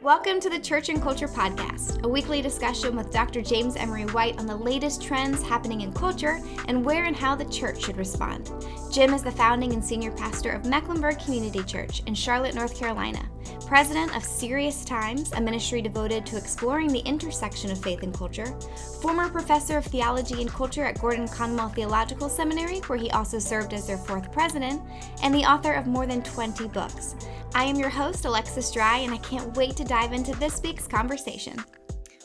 Welcome to the Church and Culture Podcast, a weekly discussion with Dr. James Emery White on the latest trends happening in culture and where and how the church should respond. Jim is the founding and senior pastor of Mecklenburg Community Church in Charlotte, North Carolina, president of Serious Times, a ministry devoted to exploring the intersection of faith and culture, former professor of theology and culture at Gordon-Conwell Theological Seminary, where he also served as their fourth president, and the author of more than 20 books. I am your host, Alexis Dry, and I can't wait to dive into this week's conversation.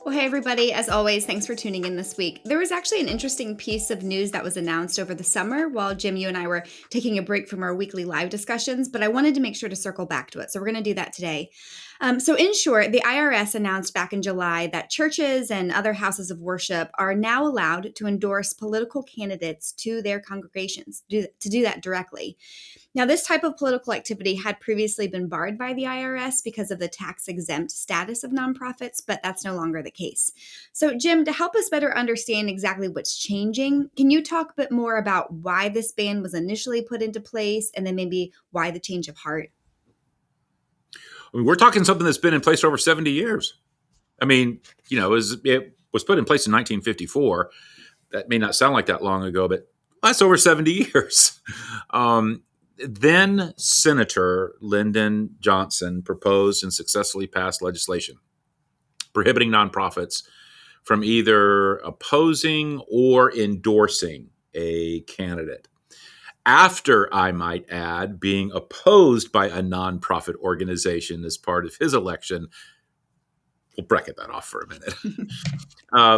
Well, hey, everybody. As always, thanks for tuning in this week. There was actually an interesting piece of news that was announced over the summer while Jim, you and I were taking a break from our weekly live discussions, but I wanted to make sure to circle back to it. So we're going to do that today. So in short, the IRS announced back in July that churches and other houses of worship are now allowed to endorse political candidates to their congregations, to do that directly. Now, this type of political activity had previously been barred by the IRS because of the tax-exempt status of nonprofits, but that's no longer the case. So, Jim, to help us better understand exactly what's changing, can you talk a bit more about why this ban was initially put into place and then maybe why the change of heart? I mean, we're talking something that's been in place for over 70 years. I mean, it was put in place in 1954. That may not sound like that long ago, but that's over 70 years. Then Senator Lyndon Johnson proposed and successfully passed legislation prohibiting nonprofits from either opposing or endorsing a candidate. After, I might add, being opposed by a nonprofit organization as part of his election. We'll bracket that off for a minute.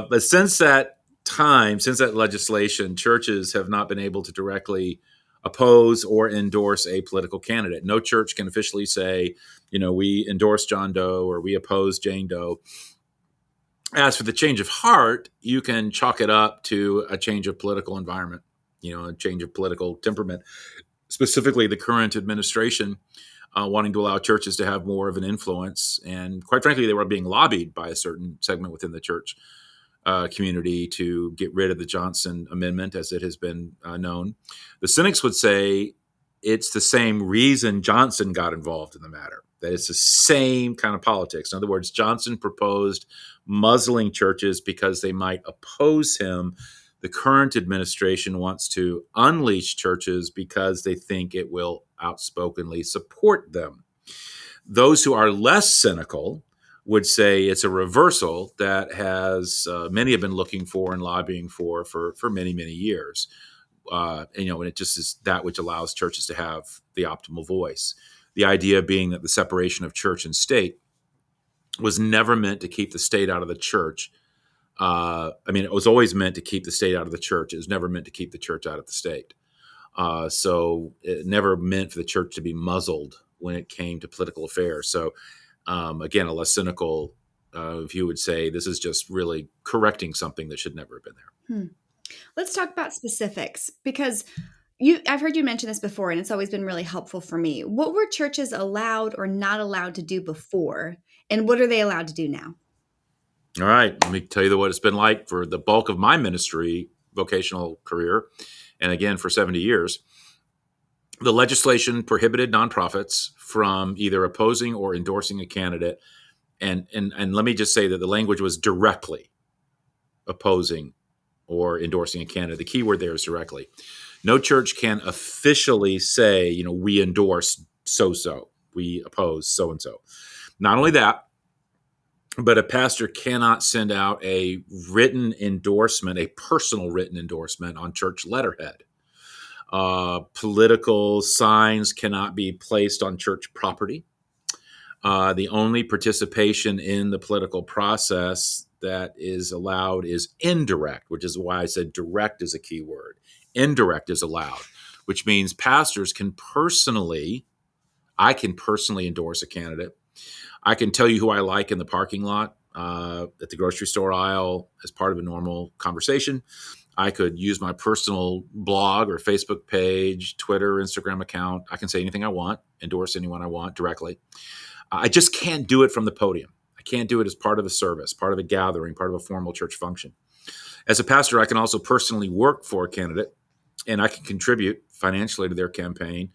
But since that time, since that legislation, churches have not been able to directly oppose or endorse a political candidate. No church can officially say, we endorse John Doe or we oppose Jane Doe. As for the change of heart, you can chalk it up to a change of political environment, a change of political temperament, specifically the current administration wanting to allow churches to have more of an influence. And quite frankly, they were being lobbied by a certain segment within the church community to get rid of the Johnson Amendment, as it has been known. The cynics would say it's the same reason Johnson got involved in the matter, that it's the same kind of politics. In other words, Johnson proposed muzzling churches because they might oppose him. The current administration wants to unleash churches because they think it will outspokenly support them. Those who are less cynical would say it's a reversal that has many have been looking for and lobbying for many, many years. And it just is that which allows churches to have the optimal voice. The idea being that the separation of church and state was never meant to keep the state out of the church. It was always meant to keep the state out of the church. It was never meant to keep the church out of the state. So it never meant for the church to be muzzled when it came to political affairs. So again, a less cynical view would say this is just really correcting something that should never have been there. Let's talk about specifics, because I've heard you mention this before, and it's always been really helpful for me. What were churches allowed or not allowed to do before, and what are they allowed to do now? All right, let me tell you what it's been like for the bulk of my ministry, vocational career, and again, for 70 years. The legislation prohibited nonprofits from either opposing or endorsing a candidate. And let me just say that the language was directly opposing or endorsing a candidate. The key word there is directly. No church can officially say, we endorse so-so, we oppose so-and-so. Not only that, but a pastor cannot send out a written endorsement, a personal written endorsement on church letterhead. Political signs cannot be placed on church property. The only participation in the political process that is allowed is indirect, which is why I said direct is a key word. Indirect is allowed, which means pastors I can personally endorse a candidate. I can tell you who I like in the parking lot, at the grocery store aisle as part of a normal conversation. I could use my personal blog or Facebook page, Twitter, Instagram account. I can say anything I want, endorse anyone I want directly. I just can't do it from the podium. I can't do it as part of a service, part of a gathering, part of a formal church function. As a pastor, I can also personally work for a candidate and I can contribute financially to their campaign.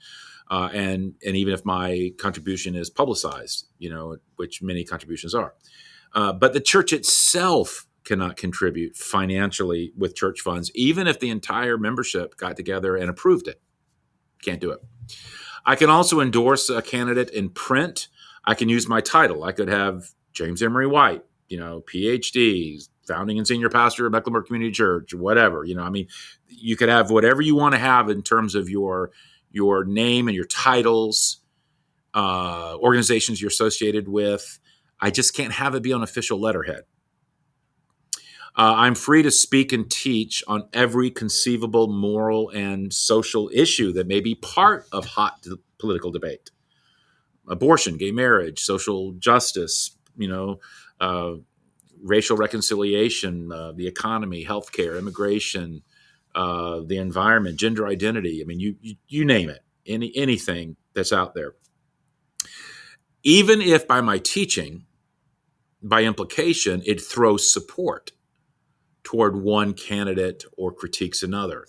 And even if my contribution is publicized, which many contributions are. But the church itself cannot contribute financially with church funds, even if the entire membership got together and approved it. Can't do it. I can also endorse a candidate in print. I can use my title. I could have James Emery White, PhD, founding and senior pastor of Mecklenburg Community Church, whatever. You could have whatever you want to have in terms of your name and your titles, organizations you're associated with. I just can't have it be on official letterhead. I'm free to speak and teach on every conceivable moral and social issue that may be part of hot political debate. Abortion, gay marriage, social justice, racial reconciliation, the economy, healthcare, immigration, the environment, gender identity. You name it, anything that's out there. Even if by my teaching, by implication, it throws support toward one candidate or critiques another.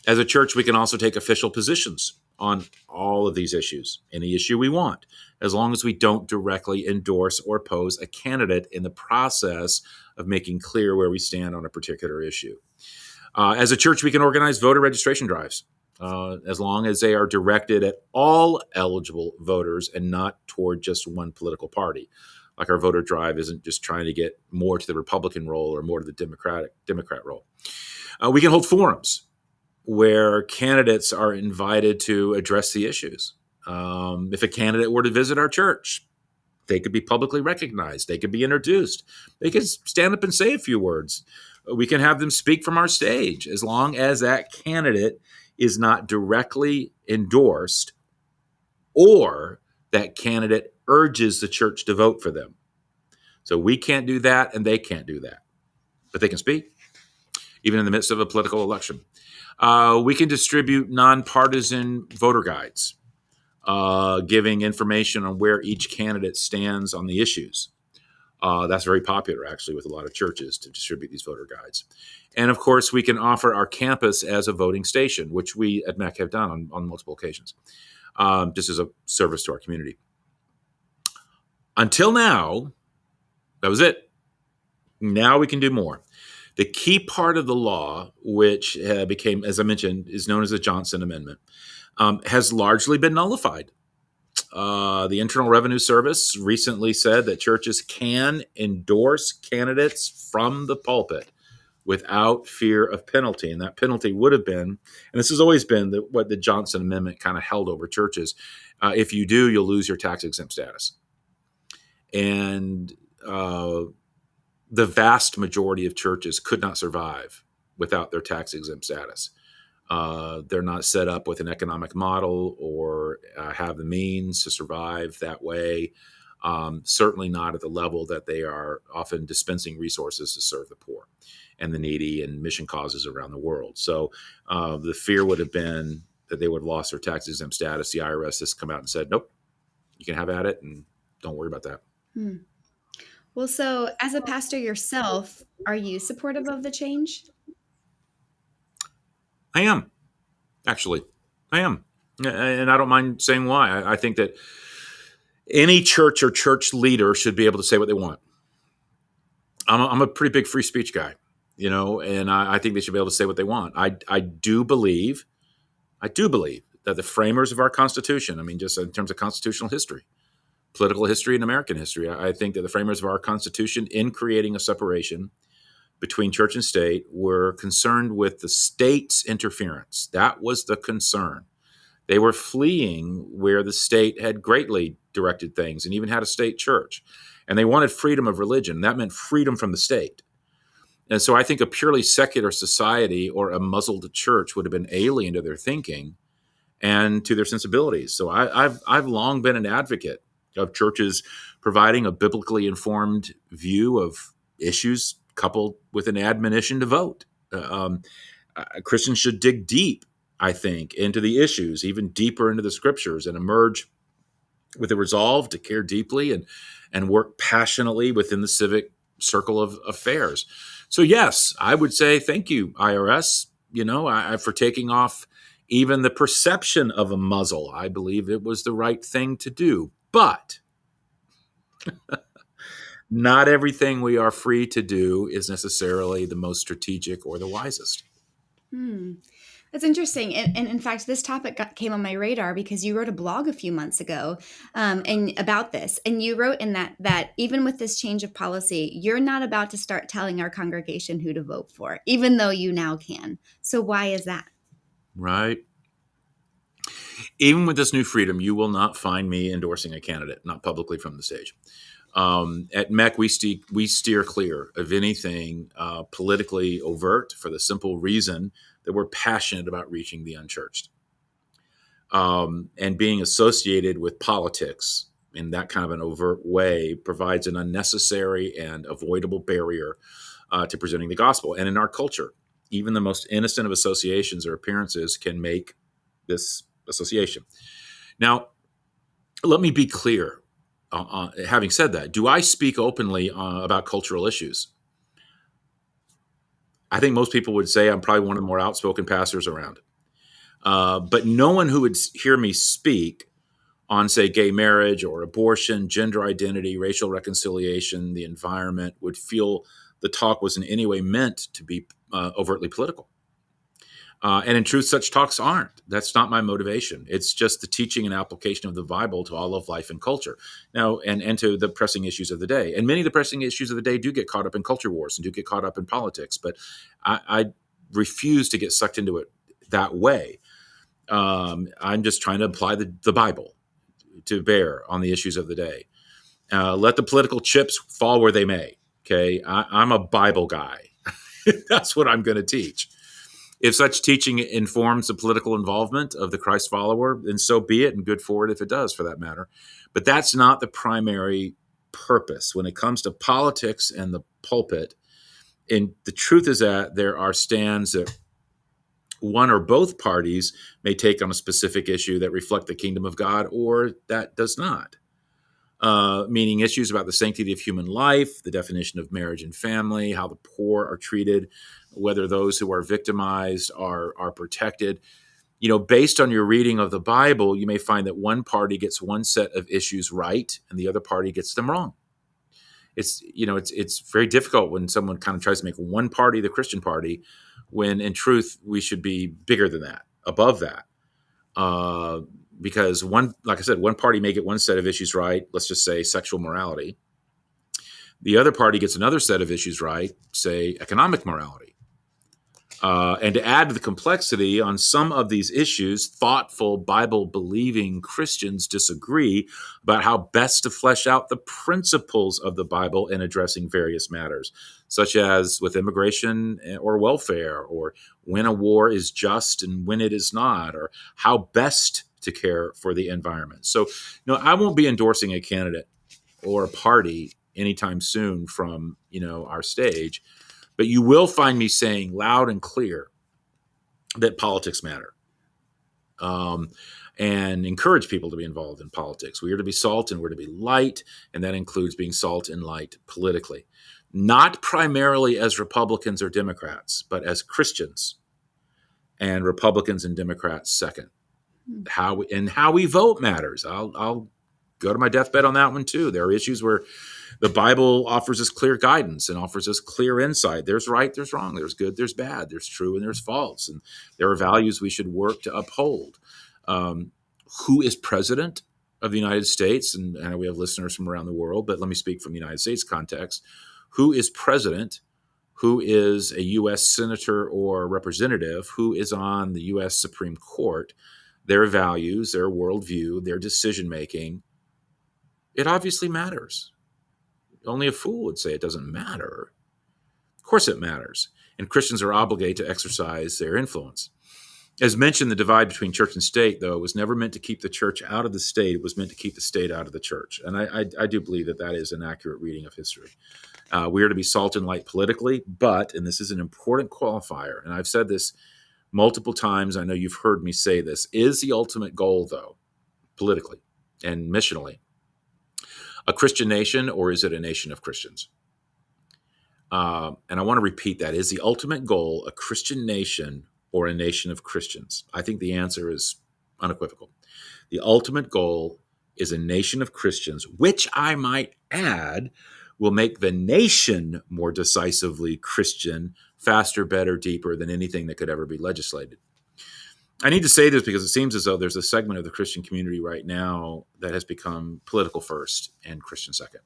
As a church, we can also take official positions on all of these issues, any issue we want, as long as we don't directly endorse or oppose a candidate in the process of making clear where we stand on a particular issue. As a church, we can organize voter registration drives, as long as they are directed at all eligible voters and not toward just one political party. Like our voter drive isn't just trying to get more to the Republican role or more to the Democrat role. We can hold forums where candidates are invited to address the issues. If a candidate were to visit our church, they could be publicly recognized. They could be introduced. They could stand up and say a few words. We can have them speak from our stage, as long as that candidate is not directly endorsed or that candidate urges the church to vote for them. So we can't do that and they can't do that. But they can speak, even in the midst of a political election. We can distribute nonpartisan voter guides, giving information on where each candidate stands on the issues. That's very popular, actually, with a lot of churches to distribute these voter guides. And, of course, we can offer our campus as a voting station, which we at MEC have done on multiple occasions, just as a service to our community. Until now, that was it. Now we can do more. The key part of the law, which became, as I mentioned, is known as the Johnson Amendment, has largely been nullified. The Internal Revenue Service recently said that churches can endorse candidates from the pulpit without fear of penalty. And that penalty would have been, and this has always been what the Johnson Amendment kind of held over churches. If you do, you'll lose your tax-exempt status. And the vast majority of churches could not survive without their tax-exempt status. They're not set up with an economic model or have the means to survive that way. Certainly not at the level that they are often dispensing resources to serve the poor and the needy and mission causes around the world. So the fear would have been that they would have lost their tax-exempt status. The IRS has come out and said, nope, you can have at it and don't worry about that. Well, so as a pastor yourself, are you supportive of the change? I am, actually. I am. And I don't mind saying why. I think that any church or church leader should be able to say what they want. I'm a pretty big free speech guy, and I think they should be able to say what they want. I do believe that the framers of our Constitution, just in terms of constitutional history, political history, and American history, I think that the framers of our Constitution, in creating a separation between church and state, were concerned with the state's interference. That was the concern. They were fleeing where the state had greatly directed things and even had a state church. And they wanted freedom of religion. That meant freedom from the state. And so I think a purely secular society or a muzzled church would have been alien to their thinking and to their sensibilities. So I've long been an advocate of churches providing a biblically informed view of issues coupled with an admonition to vote. Christians should dig deep, I think, into the issues, even deeper into the scriptures, and emerge with a resolve to care deeply and work passionately within the civic circle of affairs. So yes, I would say thank you, IRS. for taking off even the perception of a muzzle. I believe it was the right thing to do. But not everything we are free to do is necessarily the most strategic or the wisest. That's interesting. And in fact, this topic came on my radar because you wrote a blog a few months ago and about this. And you wrote in that even with this change of policy, you're not about to start telling our congregation who to vote for, even though you now can. So why is that? Right. Even with this new freedom, you will not find me endorsing a candidate, not publicly from the stage. At MEC, we steer clear of anything politically overt for the simple reason that we're passionate about reaching the unchurched. And being associated with politics in that kind of an overt way provides an unnecessary and avoidable barrier to presenting the gospel. And in our culture, even the most innocent of associations or appearances can make this association. Now, let me be clear. Having said that, do I speak openly about cultural issues? I think most people would say I'm probably one of the more outspoken pastors around. But no one who would hear me speak on, say, gay marriage or abortion, gender identity, racial reconciliation, the environment, would feel the talk was in any way meant to be overtly political. And in truth, such talks aren't. That's not my motivation. It's just the teaching and application of the Bible to all of life and culture. Now, and to the pressing issues of the day. And many of the pressing issues of the day do get caught up in culture wars and do get caught up in politics. But I refuse to get sucked into it that way. I'm just trying to apply the Bible to bear on the issues of the day. Let the political chips fall where they may. Okay, I'm a Bible guy. That's what I'm going to teach. If such teaching informs the political involvement of the Christ follower, then so be it, and good for it if it does, for that matter. But that's not the primary purpose. When it comes to politics and the pulpit, and the truth is that there are stands that one or both parties may take on a specific issue that reflect the kingdom of God, or that does not. Meaning issues about the sanctity of human life, the definition of marriage and family, how the poor are treated, whether those who are victimized are protected. Based on your reading of the Bible, you may find that one party gets one set of issues right and the other party gets them wrong. It's very difficult when someone kind of tries to make one party the Christian party, when in truth we should be bigger than that, above that. Because like I said, one party may get one set of issues right, let's just say sexual morality. The other party gets another set of issues right, say economic morality. And to add to the complexity, on some of these issues, thoughtful, Bible-believing Christians disagree about how best to flesh out the principles of the Bible in addressing various matters, such as with immigration or welfare, or when a war is just and when it is not, or how best to care for the environment. So, I won't be endorsing a candidate or a party anytime soon from, our stage. But you will find me saying loud and clear that politics matter, and encourage people to be involved in politics. We are to be salt and we're to be light, and that includes being salt and light politically. Not primarily as Republicans or Democrats, but as Christians, and Republicans and Democrats second. How we vote matters. I'll go to my deathbed on that one too. There are issues where the Bible offers us clear guidance and offers us clear insight. There's right, there's wrong, there's good, there's bad, there's true, and there's false. And there are values we should work to uphold. Who is president of the United States? And I know we have listeners from around the world, but let me speak from the United States context. Who is president? Who is a U.S. senator or representative? Who is on the U.S. Supreme Court? Their values, their worldview, their decision-making, it obviously matters. Only a fool would say it doesn't matter. Of course it matters. And Christians are obligated to exercise their influence. As mentioned, the divide between church and state, though, was never meant to keep the church out of the state. It was meant to keep the state out of the church. And I do believe that is an accurate reading of history. We are to be salt and light politically, but, and this is an important qualifier, and I've said this multiple times, I know you've heard me say this, is the ultimate goal, though, politically and missionally, a Christian nation, or is it a nation of Christians? And I want to repeat that. Is the ultimate goal a Christian nation, or a nation of Christians? I think the answer is unequivocal. The ultimate goal is a nation of Christians, which I might add will make the nation more decisively Christian, faster, better, deeper than anything that could ever be legislated. I need to say this because it seems as though there's a segment of the Christian community right now that has become political first and Christian second.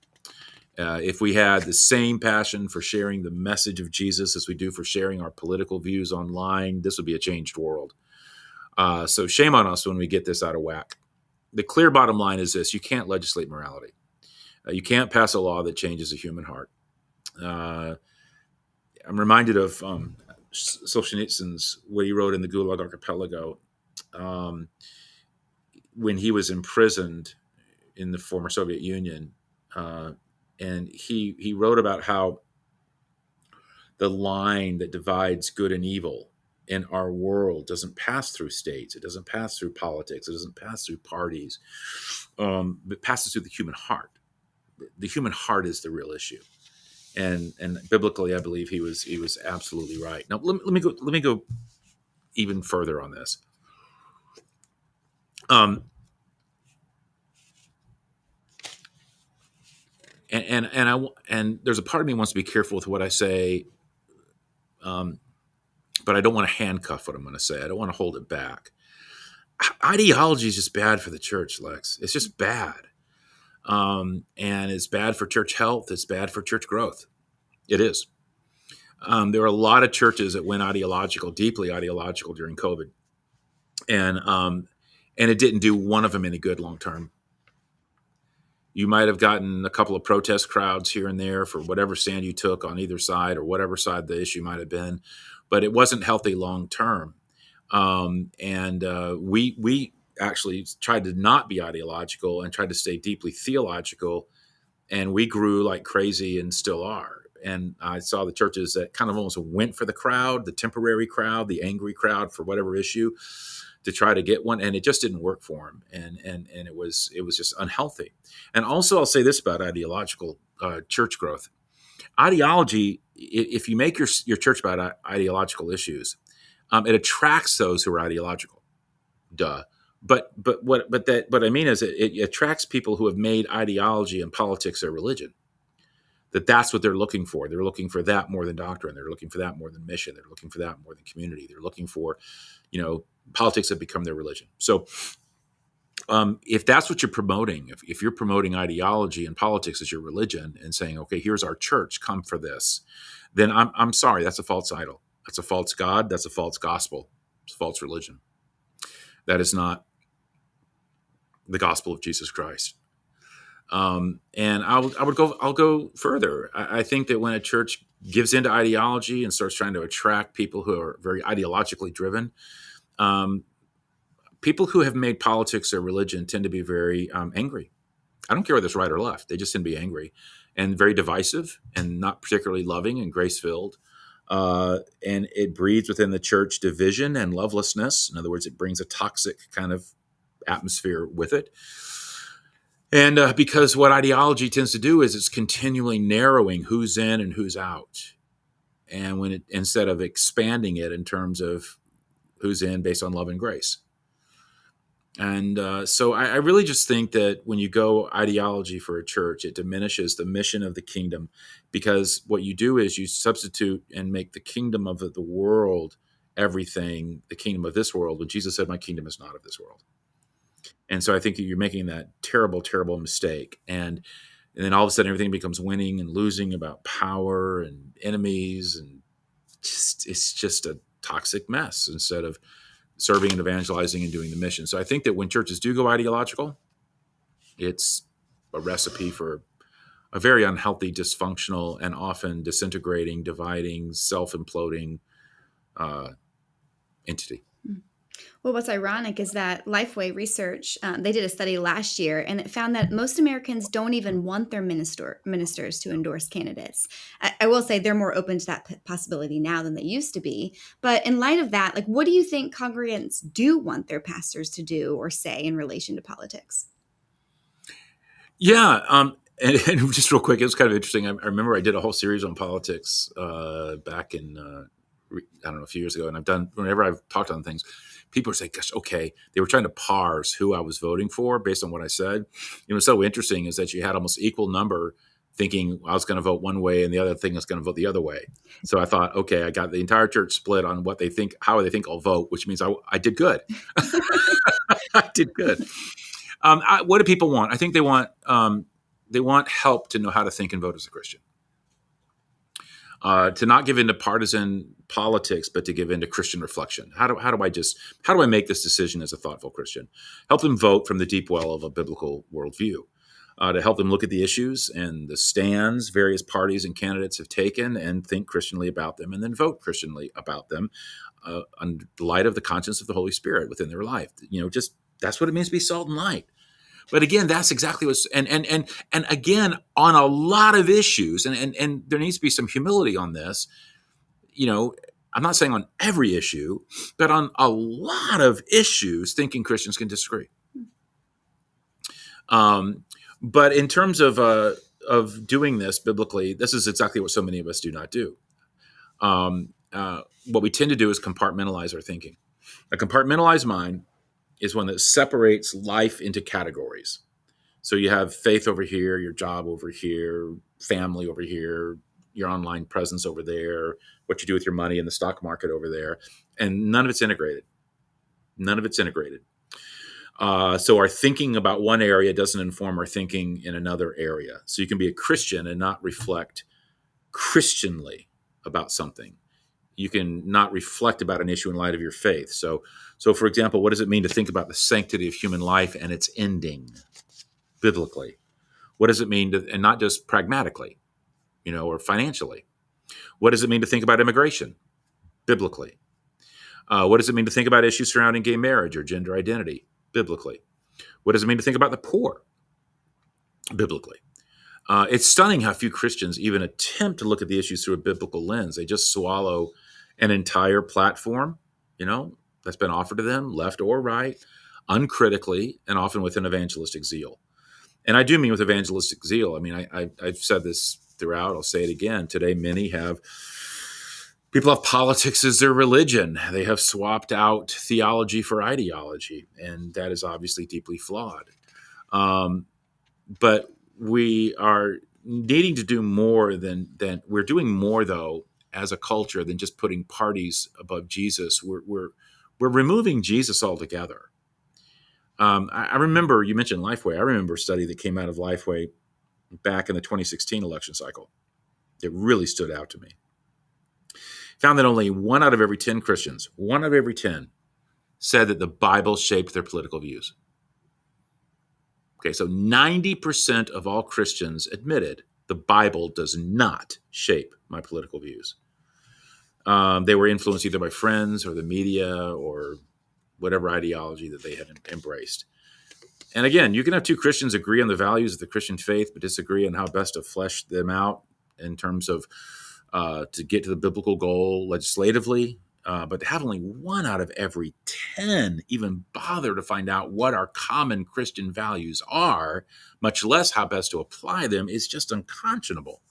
If we had the same passion for sharing the message of Jesus as we do for sharing our political views online, this would be a changed world. So shame on us when we get this out of whack. The clear bottom line is this: you can't legislate morality. You can't pass a law that changes a human heart. I'm reminded of Solzhenitsyn's, what he wrote in the Gulag Archipelago when he was imprisoned in the former Soviet Union. And he wrote about how the line that divides good and evil in our world doesn't pass through states. It doesn't pass through politics. It doesn't pass through parties. It passes through the human heart. The human heart is the real issue. And biblically, I believe he was absolutely right. Now, let me go even further on this. And there's a part of me wants to be careful with what I say, but I don't want to handcuff what I'm going to say. I don't want to hold it back. Ideology is just bad for the church, Lex. It's just bad. And it's bad for church health. It's bad for church growth. It is. There were a lot of churches that went ideological, deeply ideological during COVID. And it didn't do one of them any good long term. You might have gotten a couple of protest crowds here and there for whatever stand you took on either side or whatever side the issue might have been, but it wasn't healthy long term. We actually tried to not be ideological and tried to stay deeply theological, and we grew like crazy and still are. And I saw the churches that kind of almost went for the crowd, the temporary crowd, the angry crowd for whatever issue, to try to get one, and it just didn't work for them, and it was just unhealthy. And also, I'll say this about ideological church growth: ideology. If you make your church about ideological issues, it attracts those who are ideological. Duh. But what I mean is it attracts people who have made ideology and politics their religion. That's what they're looking for. They're looking for that more than doctrine. They're looking for that more than mission. They're looking for that more than community. They're looking for, politics have become their religion. So if that's what you're promoting, if you're promoting ideology and politics as your religion and saying, okay, here's our church, come for this, then I'm sorry, that's a false idol. That's a false God. That's a false gospel. It's a false religion. That is not the gospel of Jesus Christ. And I'll go further. I think that when a church gives into ideology and starts trying to attract people who are very ideologically driven, people who have made politics their religion tend to be very angry. I don't care whether it's right or left. They just tend to be angry and very divisive and not particularly loving and grace-filled. And it breeds within the church division and lovelessness. In other words, it brings a toxic kind of atmosphere with it. And because what ideology tends to do is it's continually narrowing who's in and who's out. And instead of expanding it in terms of who's in based on love and grace. And so I really just think that when you go ideology for a church, it diminishes the mission of the kingdom, because what you do is you substitute and make the kingdom of the world everything, the kingdom of this world, when Jesus said, my kingdom is not of this world. And so I think you're making that terrible, terrible mistake. And then all of a sudden everything becomes winning and losing about power and enemies. And it's just a toxic mess instead of serving and evangelizing and doing the mission. So I think that when churches do go ideological, it's a recipe for a very unhealthy, dysfunctional, and often disintegrating, dividing, self-imploding entity. Well, what's ironic is that Lifeway Research, they did a study last year, and it found that most Americans don't even want their ministers to endorse candidates. I will say they're more open to that possibility now than they used to be. But in light of that, what do you think congregants do want their pastors to do or say in relation to politics? Yeah. And just real quick, it was kind of interesting. I remember I did a whole series on politics back in I don't know, a few years ago, and whenever I've talked on things, people are saying, gosh, okay, they were trying to parse who I was voting for based on what I said. What's so interesting is that you had almost equal number thinking I was going to vote one way and the other thing is going to vote the other way. So I thought, okay, I got the entire church split on what they think, how they think I'll vote, which means I did good. I did good. What do people want? I think they want help to know how to think and vote as a Christian. To not give into partisan politics, but to give into Christian reflection. How do I make this decision as a thoughtful Christian? Help them vote from the deep well of a biblical worldview. To help them look at the issues and the stands various parties and candidates have taken and think Christianly about them, and then vote Christianly about them in light of the conscience of the Holy Spirit within their life. Just that's what it means to be salt and light. But again, that's exactly what's and again on a lot of issues, and there needs to be some humility on this. I'm not saying on every issue, but on a lot of issues, thinking Christians can disagree. But in terms of doing this biblically, this is exactly what so many of us do not do. What we tend to do is compartmentalize our thinking. A compartmentalized mind is one that separates life into categories. So you have faith over here, your job over here, family over here, your online presence over there, what you do with your money in the stock market over there, and none of it's integrated. None of it's integrated. So our thinking about one area doesn't inform our thinking in another area. So you can be a Christian and not reflect Christianly about something. You can not reflect about an issue in light of your faith. So for example, what does it mean to think about the sanctity of human life and its ending biblically? What does it mean to, and not just pragmatically, or financially? What does it mean to think about immigration biblically? What does it mean to think about issues surrounding gay marriage or gender identity biblically? What does it mean to think about the poor biblically? It's stunning how few Christians even attempt to look at the issues through a biblical lens. They just swallow an entire platform, that's been offered to them, left or right, uncritically, and often with an evangelistic zeal. And I do mean with evangelistic zeal. I mean, I've said this throughout. I'll say it again. Today, people have politics as their religion. They have swapped out theology for ideology, and that is obviously deeply flawed. But we are needing to do more than we're doing more, though, as a culture than just putting parties above Jesus. We're removing Jesus altogether. I remember you mentioned Lifeway. I remember a study that came out of Lifeway back in the 2016 election cycle. It really stood out to me. Found that only 1 out of every 10 Christians, 1 out of every 10, said that the Bible shaped their political views. Okay, so 90% of all Christians admitted the Bible does not shape my political views. They were influenced either by friends or the media or whatever ideology that they had embraced. And again, you can have 2 Christians agree on the values of the Christian faith, but disagree on how best to flesh them out in terms of to get to the biblical goal legislatively. But to have only 1 out of every 10 even bother to find out what our common Christian values are, much less how best to apply them, is just unconscionable.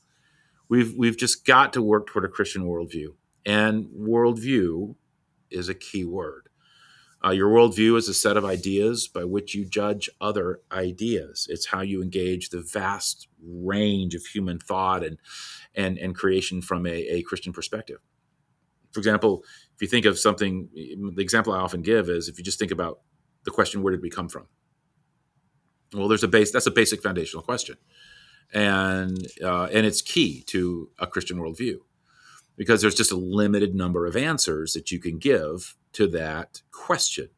We've just got to work toward a Christian worldview. And worldview is a key word. Your worldview is a set of ideas by which you judge other ideas. It's how you engage the vast range of human thought and creation from a Christian perspective. For example, if you think of something, the example I often give is if you just think about the question, where did we come from? Well, that's a basic foundational question. And it's key to a Christian worldview because there's just a limited number of answers that you can give to that question.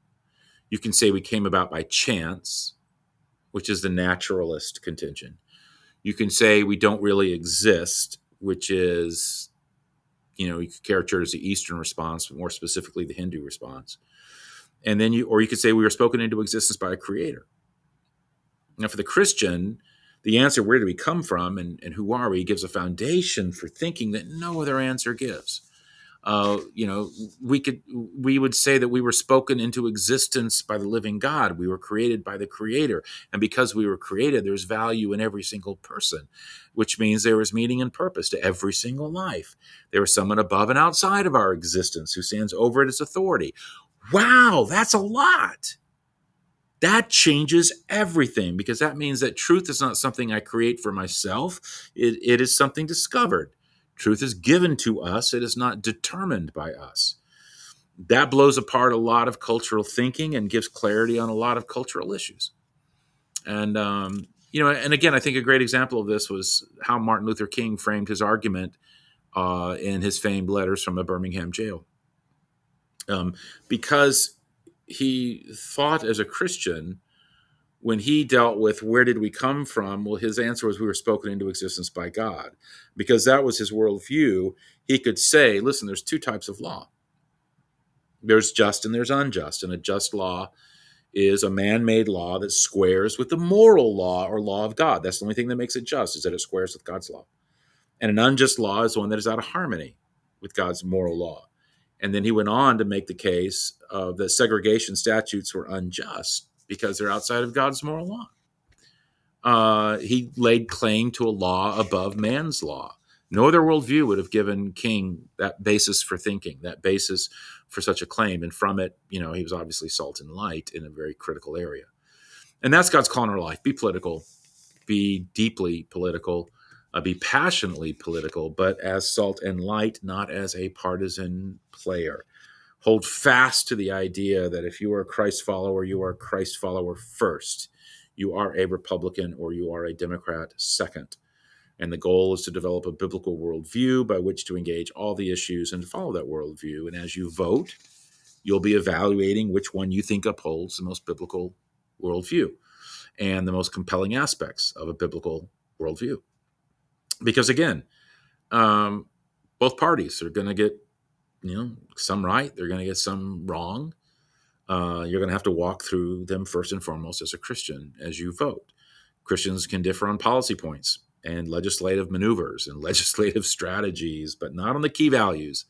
You can say we came about by chance, which is the naturalist contention. You can say we don't really exist, which is, you could characterize the Eastern response, but more specifically the Hindu response. And then you could say we were spoken into existence by a creator. Now, for the Christian, the answer, where do we come from and who are we, gives a foundation for thinking that no other answer gives. We would say that we were spoken into existence by the living God. We were created by the Creator. And because we were created, there's value in every single person, which means there is meaning and purpose to every single life. There is someone above and outside of our existence who stands over it as authority. Wow, that's a lot. That changes everything, because that means that truth is not something I create for myself. It is something discovered. Truth is given to us. It is not determined by us. That blows apart a lot of cultural thinking and gives clarity on a lot of cultural issues. And, and again, I think a great example of this was how Martin Luther King framed his argument in his famed letters from a Birmingham jail. Because he thought as a Christian, when he dealt with where did we come from, well, his answer was we were spoken into existence by God. Because that was his worldview, he could say, listen, there's two types of law. There's just and there's unjust. And a just law is a man-made law that squares with the moral law or law of God. That's the only thing that makes it just, is that it squares with God's law. And an unjust law is one that is out of harmony with God's moral law. And then he went on to make the case that segregation statutes were unjust because they're outside of God's moral law. He laid claim to a law above man's law. No other worldview would have given King that basis for thinking, that basis for such a claim. And from it, he was obviously salt and light in a very critical area. And that's God's call in our life. Be political, be deeply political, be passionately political, but as salt and light, not as a partisan player. Hold fast to the idea that if you are a Christ follower, you are a Christ follower first. You are a Republican or you are a Democrat second. And the goal is to develop a biblical worldview by which to engage all the issues and to follow that worldview. And as you vote, you'll be evaluating which one you think upholds the most biblical worldview and the most compelling aspects of a biblical worldview. Because again, both parties are going to get, some right. They're going to get some wrong. You're going to have to walk through them first and foremost as a Christian as you vote. Christians can differ on policy points and legislative maneuvers and legislative strategies, but not on the key values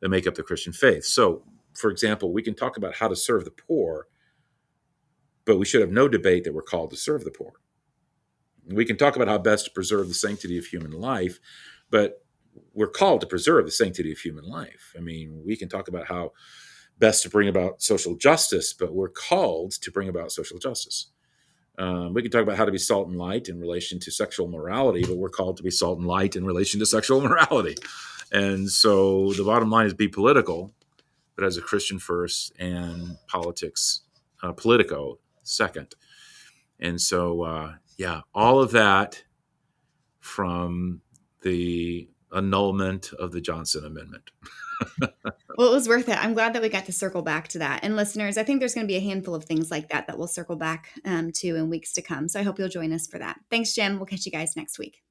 that make up the Christian faith. So, for example, we can talk about how to serve the poor, but we should have no debate that we're called to serve the poor. We can talk about how best to preserve the sanctity of human life, but we're called to preserve the sanctity of human life. I mean, we can talk about how best to bring about social justice, but we're called to bring about social justice. We can talk about how to be salt and light in relation to sexual morality, but we're called to be salt and light in relation to sexual morality. And so the bottom line is be political, but as a Christian first, and politics, politico second. And so, all of that from the annulment of the Johnson Amendment. Well, it was worth it. I'm glad that we got to circle back to that. And listeners, I think there's going to be a handful of things like that we'll circle back to in weeks to come. So I hope you'll join us for that. Thanks, Jim. We'll catch you guys next week.